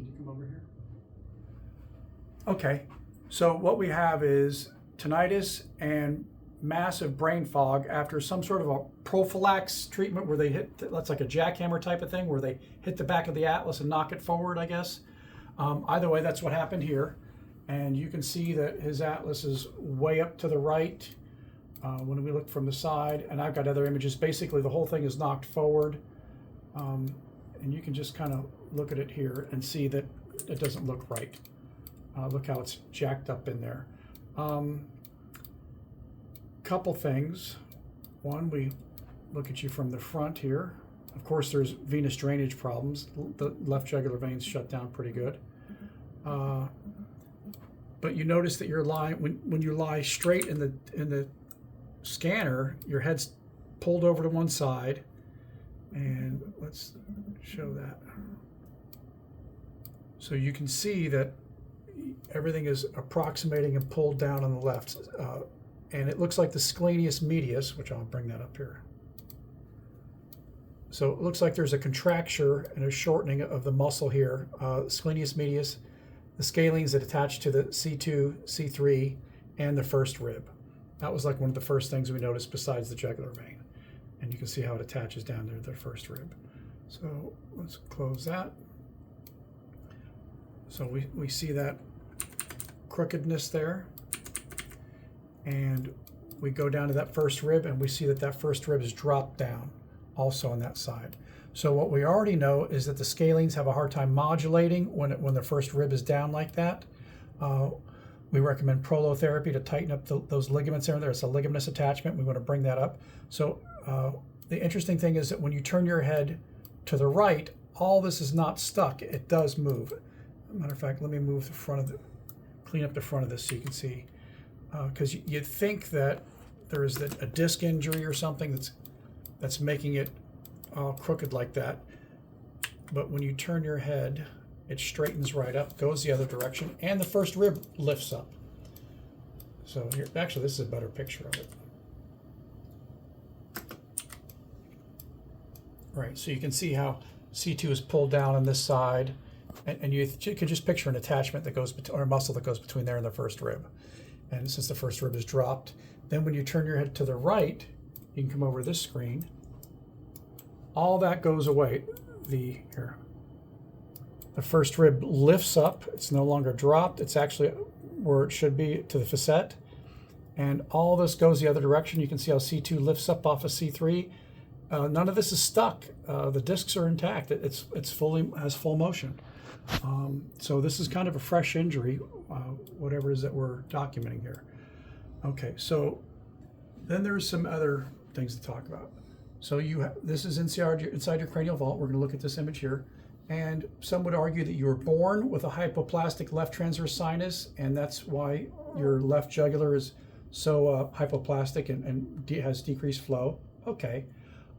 can you come over here? Okay, so what we have is tinnitus and massive brain fog after some sort of a prophylax treatment where they hit, that's like a jackhammer type of thing, where they hit the back of the atlas and knock it forward, I guess. Either way, that's what happened here. And you can see that his atlas is way up to the right when we look from the side. And I've got other images. Basically, the whole thing is knocked forward. And you can just kind of look at it here and see that it doesn't look right. Look how it's jacked up in there. Couple things. One, we look at you from the front here. Of course, there's venous drainage problems. The left jugular veins shut down pretty good. But you notice that you're lying, when you lie straight in the scanner, your head's pulled over to one side. And let's show that. So you can see that everything is approximating and pulled down on the left. And it looks like the scalenus medius, which I'll bring that up here. So it looks like there's a contracture and a shortening of the muscle here. Scalenus medius, the scalenes that attach to the C2, C3, and the first rib. That was like one of the first things we noticed besides the jugular vein. And you can see how it attaches down to the first rib. So let's close that. So we see that crookedness there. And we go down to that first rib and we see that that first rib is dropped down also on that side. So what we already know is that the scalenes have a hard time modulating when the first rib is down like that. We recommend prolotherapy to tighten up those ligaments there. There's a ligamentous attachment. We want to bring that up. So the interesting thing is that when you turn your head to the right, all this is not stuck. It does move. Matter of fact, let me move the front of the, clean up the front of this so you can see. Because you'd think that there is a disc injury or something that's making it all crooked like that. But when you turn your head, it straightens right up, goes the other direction, and the first rib lifts up. So here, actually, this is a better picture of it. Right, so you can see how C2 is pulled down on this side, and you can just picture an attachment that goes, or a muscle that goes between there and the first rib. And since the first rib is dropped, then when you turn your head to the right, you can come over this screen. All that goes away. The first rib lifts up. It's no longer dropped. It's actually where it should be, to the facet. And all this goes the other direction. You can see how C2 lifts up off of C3. None of this is stuck. The discs are intact. It's fully has full motion. So this is kind of a fresh injury, whatever it is that we're documenting here. Okay, so then there's some other things to talk about. So this is inside your cranial vault. We're going to look at this image here. And some would argue that you were born with a hypoplastic left transverse sinus, and that's why your left jugular is so hypoplastic and has decreased flow. Okay.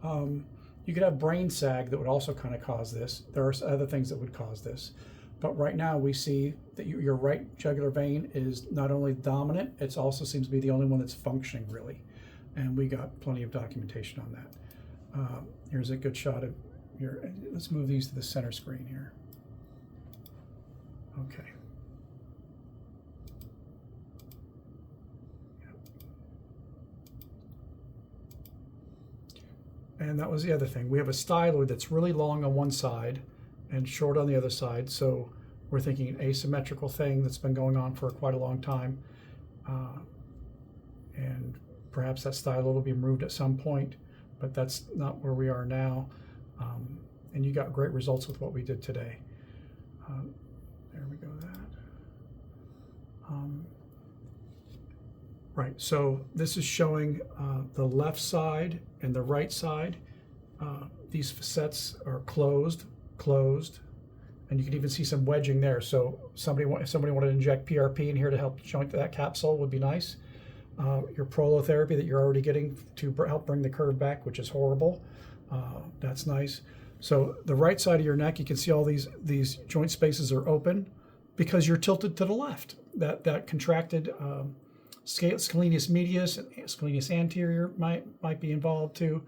You could have brain sag that would also kind of cause this. There are other things that would cause this. But right now we see that your right jugular vein is not only dominant, it also seems to be the only one that's functioning really. And we got plenty of documentation on that. Here's a good shot of your, let's move these to the center screen here. Okay. And that was the other thing. We have a styloid that's really long on one side and short on the other side. So we're thinking an asymmetrical thing that's been going on for quite a long time. And perhaps that styloid will be removed at some point, but that's not where we are now. And you got great results with what we did today. There we go, that. Right, so this is showing the left side and the right side. These facets are closed, and you can even see some wedging there. So if somebody wanted to inject PRP in here to help joint that capsule would be nice. Your prolotherapy that you're already getting to help bring the curve back, which is horrible. That's nice. So the right side of your neck, you can see all these joint spaces are open because you're tilted to the left. That contracted scalenus medius and scalenus anterior might be involved too.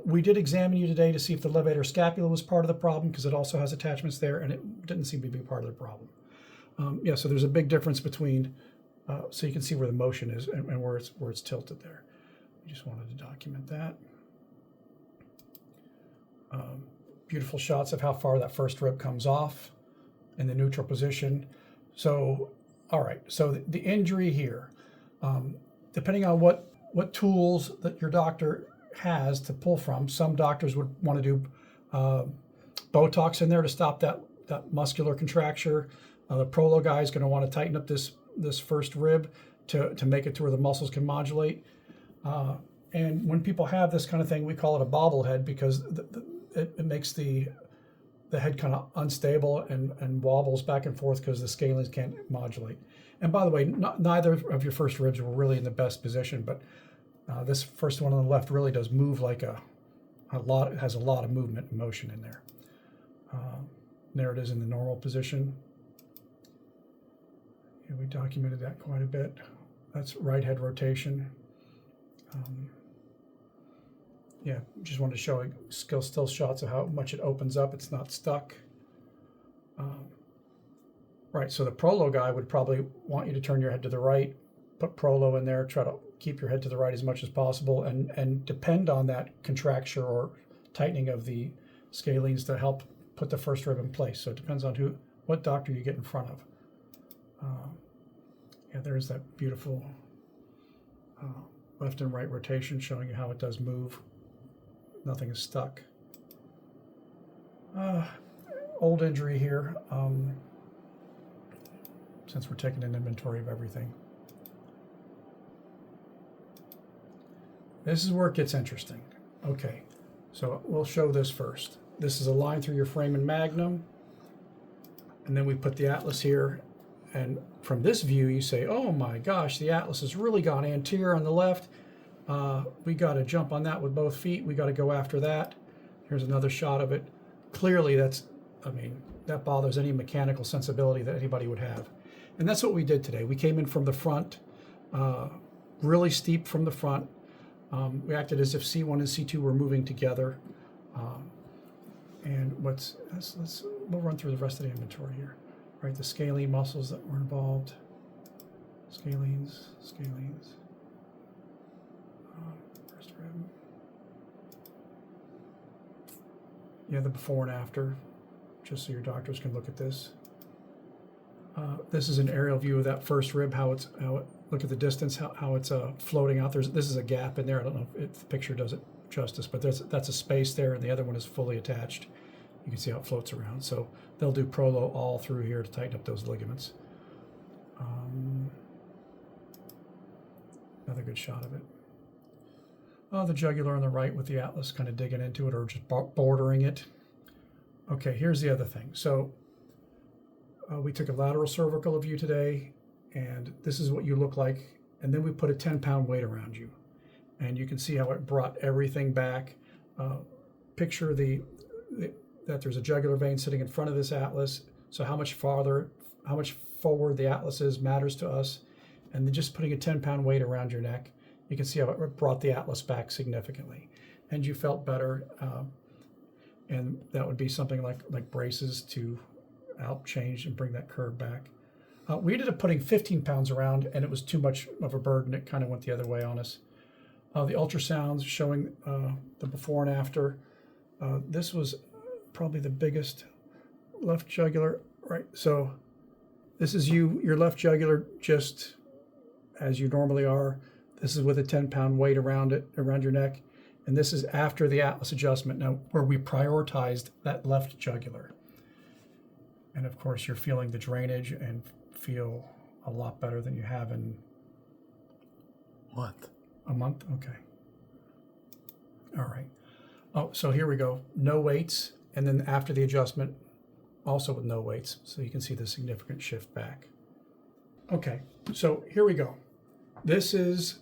We did examine you today to see if the levator scapula was part of the problem, because it also has attachments there, and it didn't seem to be part of the problem. Yeah, so there's a big difference between, so you can see where the motion is and where it's tilted there. I just wanted to document that. Beautiful shots of how far that first rib comes off in the neutral position. So, all right, so the injury here, depending on what tools that your doctor has to pull from, some doctors would want to do Botox in there to stop that muscular contracture. The Prolo guy is going to want to tighten up this first rib to make it to where the muscles can modulate. And when people have this kind of thing, we call it a bobblehead, because it makes the head kind of unstable and wobbles back and forth because the scalenes can't modulate. And by the way, neither of your first ribs were really in the best position, but this first one on the left really does move like it has a lot of movement and motion in there. There it is in the normal position. Yeah, we documented that quite a bit. That's right head rotation. Yeah, just wanted to show still shots of how much it opens up. It's not stuck. Right, so the Prolo guy would probably want you to turn your head to the right, put Prolo in there, try to keep your head to the right as much as possible, and depend on that contracture or tightening of the scalenes to help put the first rib in place. So it depends on what doctor you get in front of. Yeah, there's that beautiful left and right rotation showing you how it does move. Nothing is stuck. Old injury here, since we're taking an inventory of everything. This is where it gets interesting. Okay, so we'll show this first. This is a line through your foramen magnum, and then we put the atlas here, and from this view you say, oh my gosh, the atlas has really gone anterior on the left. We got to jump on that with both feet. We got to go after that. Here's another shot of it. Clearly that bothers any mechanical sensibility that anybody would have. And that's what we did today. We came in from the front, really steep from the front. We acted as if C1 and C2 were moving together. And we'll run through the rest of the inventory here. Right, the scalene muscles that were involved. Scalenes. First rib. Yeah, the before and after, just so your doctors can look at this. This is an aerial view of that first rib, look at the distance, how it's floating out. This is a gap in there. I don't know if the picture does it justice, but that's a space there, and the other one is fully attached. You can see how it floats around. So they'll do Prolo all through here to tighten up those ligaments. Another good shot of it. The jugular on the right with the atlas kind of digging into it or just bordering it. Okay, here's the other thing. So we took a lateral cervical view today, and this is what you look like. And then we put a 10-pound weight around you. And you can see how it brought everything back. Picture that there's a jugular vein sitting in front of this atlas. So how much forward the atlas is matters to us. And then just putting a 10-pound weight around your neck, you can see how it brought the atlas back significantly. And you felt better. And that would be something like braces to help change and bring that curve back. We ended up putting 15 pounds around, and it was too much of a burden. It kind of went the other way on us. The ultrasounds showing the before and after. This was probably the biggest left jugular, right? So this is your left jugular just as you normally are. This is with a 10-pound weight around your neck. And this is after the atlas adjustment, now where we prioritized that left jugular. And of course, you're feeling the drainage and feel a lot better than you have in a month. Okay. All right. Oh, so here we go. No weights. And then after the adjustment, also with no weights. So you can see the significant shift back. Okay. So here we go. This is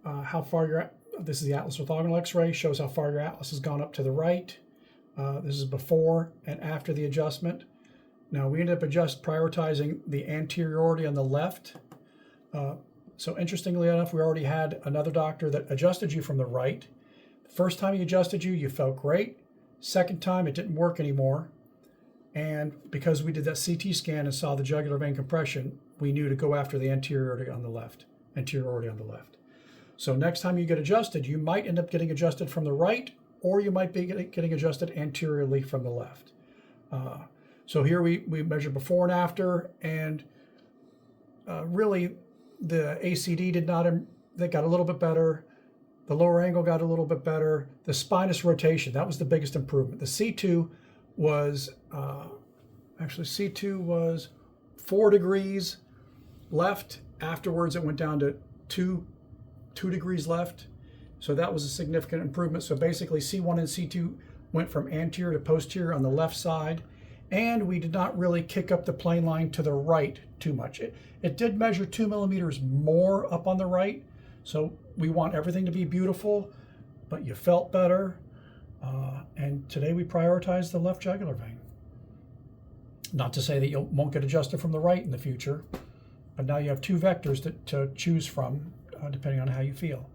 how far you're at. This is the atlas orthogonal x-ray. Shows how far your atlas has gone up to the right. This is before and after the adjustment. Now we ended up prioritizing the anteriority on the left. So interestingly enough, we already had another doctor that adjusted you from the right. First time he adjusted you felt great. Second time, it didn't work anymore. And because we did that CT scan and saw the jugular vein compression, we knew to go after the anterior aorta on the left, anterior aorta on the left. So next time you get adjusted, you might end up getting adjusted from the right, or you might be getting adjusted anteriorly from the left. So here we measured before and after, and really the ACD they got a little bit better. The lower angle got a little bit better. The spinous rotation, that was the biggest improvement. The C2 was, actually C2 was 4 degrees left. Afterwards, it went down to 2 degrees left. So that was a significant improvement. So basically C1 and C2 went from anterior to posterior on the left side. And we did not really kick up the plane line to the right too much. It did measure 2 millimeters more up on the right. So we want everything to be beautiful, but you felt better. And today we prioritize the left jugular vein. Not to say that you won't get adjusted from the right in the future, but now you have 2 vectors to choose from, depending on how you feel.